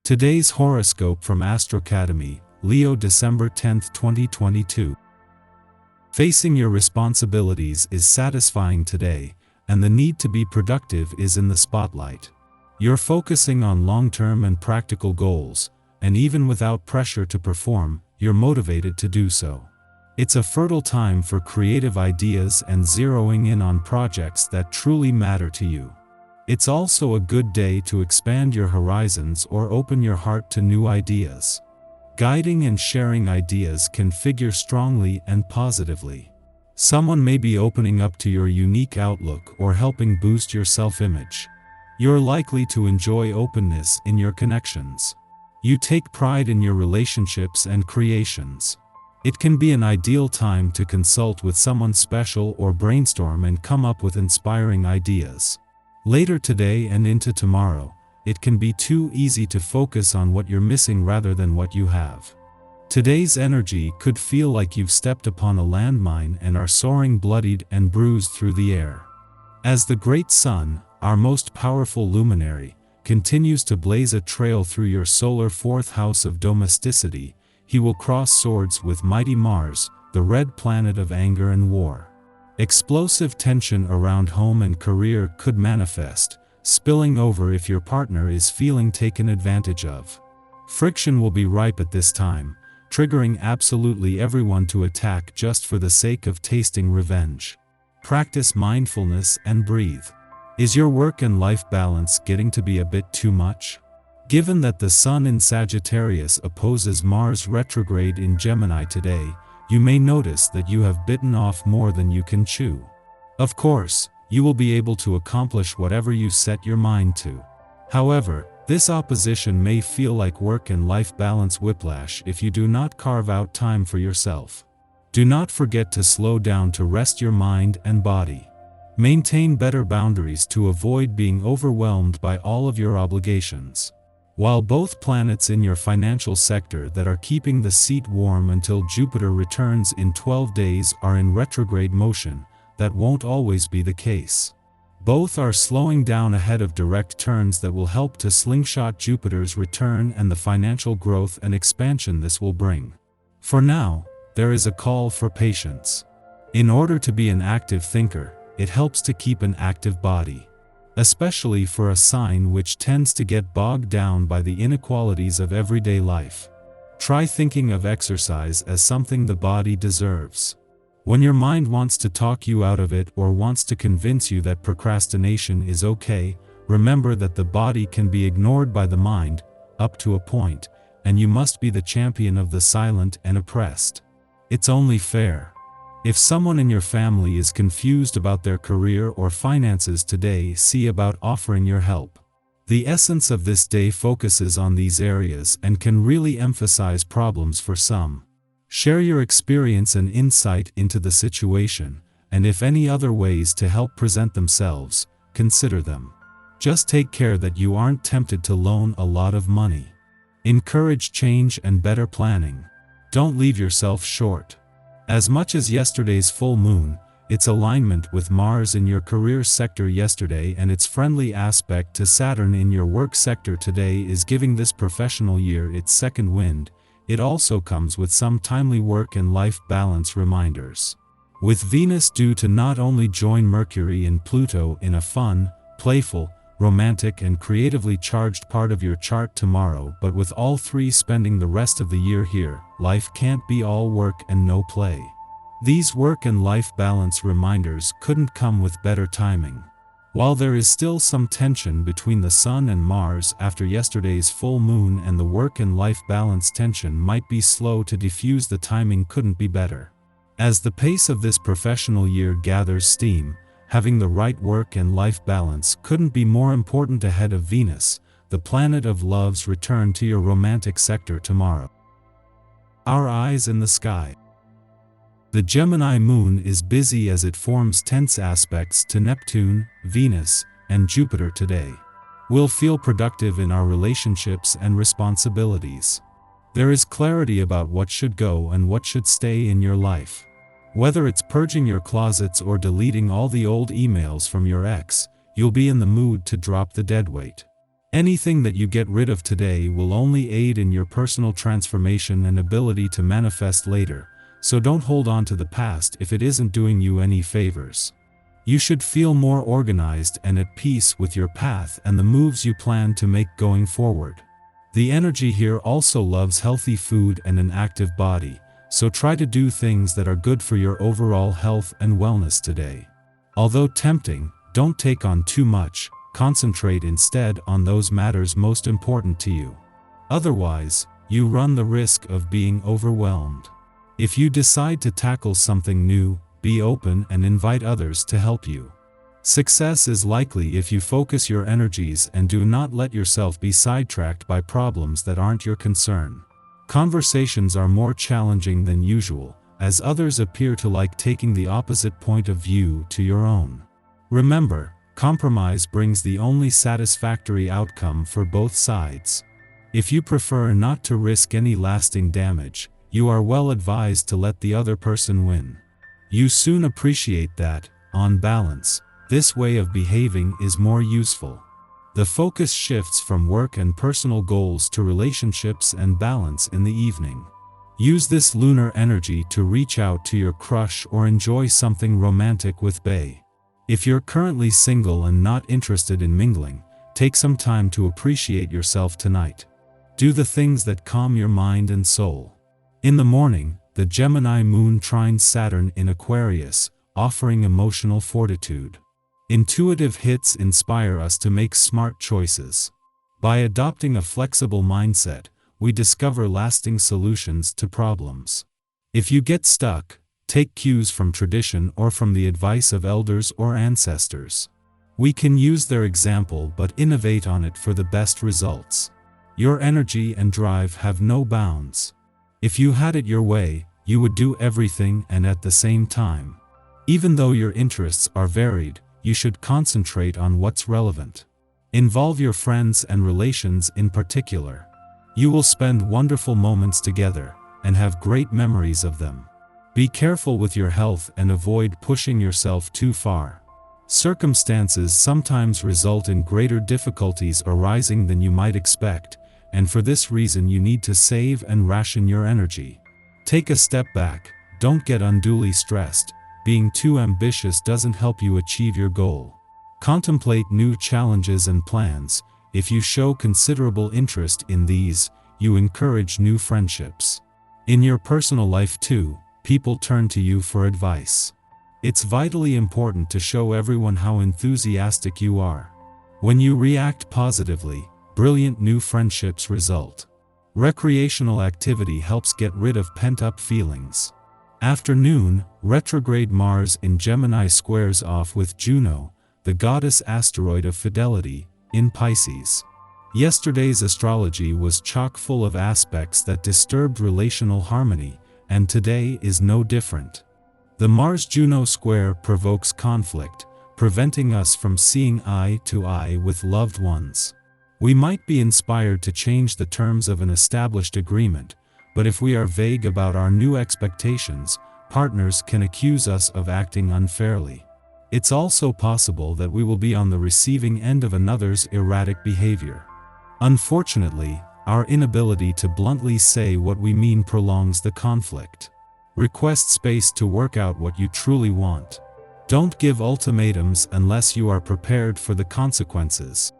Today's horoscope from Astrocademy, Leo December 10, 2022. Facing your responsibilities is satisfying today, and the need to be productive is in the spotlight. You're focusing on long-term and practical goals, and even without pressure to perform, you're motivated to do so. It's a fertile time for creative ideas and zeroing in on projects that truly matter to you. It's also a good day to expand your horizons or open your heart to new ideas. Guiding and sharing ideas can figure strongly and positively. Someone may be opening up to your unique outlook or helping boost your self-image. You're likely to enjoy openness in your connections. You take pride in your relationships and creations. It can be an ideal time to consult with someone special or brainstorm and come up with inspiring ideas. Later today and into tomorrow, it can be too easy to focus on what you're missing rather than what you have. Today's energy could feel like you've stepped upon a landmine and are soaring bloodied and bruised through the air. As the great sun, our most powerful luminary, continues to blaze a trail through your solar fourth house of domesticity, he will cross swords with mighty Mars, the red planet of anger and war. Explosive tension around home and career could manifest, spilling over if your partner is feeling taken advantage of. Friction will be ripe at this time, triggering absolutely everyone to attack just for the sake of tasting revenge. Practice mindfulness and breathe. Is your work and life balance getting to be a bit too much? Given that the Sun in Sagittarius opposes Mars retrograde in Gemini today, you may notice that you have bitten off more than you can chew. Of course, you will be able to accomplish whatever you set your mind to. However, this opposition may feel like work and life balance whiplash if you do not carve out time for yourself. Do not forget to slow down to rest your mind and body. Maintain better boundaries to avoid being overwhelmed by all of your obligations. While both planets in your financial sector that are keeping the seat warm until Jupiter returns in 12 days are in retrograde motion, that won't always be the case. Both are slowing down ahead of direct turns that will help to slingshot Jupiter's return and the financial growth and expansion this will bring. For now, there is a call for patience. In order to be an active thinker, it helps to keep an active body. Especially for a sign which tends to get bogged down by the inequalities of everyday life. Try thinking of exercise as something the body deserves. When your mind wants to talk you out of it or wants to convince you that procrastination is okay, remember that the body can be ignored by the mind, up to a point, and you must be the champion of the silent and oppressed. It's only fair. If someone in your family is confused about their career or finances today, see about offering your help. The essence of this day focuses on these areas and can really emphasize problems for some. Share your experience and insight into the situation, and if any other ways to help present themselves, consider them. Just take care that you aren't tempted to loan a lot of money. Encourage change and better planning. Don't leave yourself short. As much as yesterday's full moon, its alignment with Mars in your career sector yesterday and its friendly aspect to Saturn in your work sector today is giving this professional year its second wind, it also comes with some timely work and life balance reminders. With Venus due to not only join Mercury and Pluto in a fun, playful, romantic and creatively charged part of your chart tomorrow, but with all three spending the rest of the year here, life can't be all work and no play. These work and life balance reminders couldn't come with better timing. While there is still some tension between the Sun and Mars after yesterday's full moon, and the work and life balance tension might be slow to diffuse, the timing couldn't be better. As the pace of this professional year gathers steam, having the right work and life balance couldn't be more important ahead of Venus, the planet of love's return to your romantic sector tomorrow. Our eyes in the sky. The Gemini moon is busy as it forms tense aspects to Neptune, Venus, and Jupiter today. We'll feel productive in our relationships and responsibilities. There is clarity about what should go and what should stay in your life. Whether it's purging your closets or deleting all the old emails from your ex, you'll be in the mood to drop the deadweight. Anything that you get rid of today will only aid in your personal transformation and ability to manifest later, so don't hold on to the past if it isn't doing you any favors. You should feel more organized and at peace with your path and the moves you plan to make going forward. The energy here also loves healthy food and an active body, so try to do things that are good for your overall health and wellness today. Although tempting, don't take on too much, concentrate instead on those matters most important to you. Otherwise, you run the risk of being overwhelmed. If you decide to tackle something new, be open and invite others to help you. Success is likely if you focus your energies and do not let yourself be sidetracked by problems that aren't your concern. Conversations are more challenging than usual, as others appear to like taking the opposite point of view to your own. Remember, compromise brings the only satisfactory outcome for both sides. If you prefer not to risk any lasting damage, you are well advised to let the other person win. You soon appreciate that, on balance, this way of behaving is more useful. The focus shifts from work and personal goals to relationships and balance in the evening. Use this lunar energy to reach out to your crush or enjoy something romantic with bae. If you're currently single and not interested in mingling, take some time to appreciate yourself tonight. Do the things that calm your mind and soul. In the morning, the Gemini moon trines Saturn in Aquarius, offering emotional fortitude. Intuitive hits inspire us to make smart choices. By adopting a flexible mindset, we discover lasting solutions to problems. If you get stuck, take cues from tradition or from the advice of elders or ancestors. We can use their example but innovate on it for the best results. Your energy and drive have no bounds. If you had it your way, you would do everything and at the same time. Even though your interests are varied, you should concentrate on what's relevant. Involve your friends and relations in particular. You will spend wonderful moments together and have great memories of them. Be careful with your health and avoid pushing yourself too far. Circumstances sometimes result in greater difficulties arising than you might expect, and for this reason you need to save and ration your energy. Take a step back, don't get unduly stressed. Being too ambitious doesn't help you achieve your goal. Contemplate new challenges and plans. If you show considerable interest in these, you encourage new friendships. In your personal life too, people turn to you for advice. It's vitally important to show everyone how enthusiastic you are. When you react positively, brilliant new friendships result. Recreational activity helps get rid of pent-up feelings. Afternoon, retrograde Mars in Gemini squares off with Juno, the goddess asteroid of fidelity, in Pisces. Yesterday's astrology was chock full of aspects that disturbed relational harmony, and today is no different. The Mars-Juno square provokes conflict, preventing us from seeing eye to eye with loved ones. We might be inspired to change the terms of an established agreement, but if we are vague about our new expectations, partners can accuse us of acting unfairly. It's also possible that we will be on the receiving end of another's erratic behavior. Unfortunately, our inability to bluntly say what we mean prolongs the conflict. Request space to work out what you truly want. Don't give ultimatums unless you are prepared for the consequences.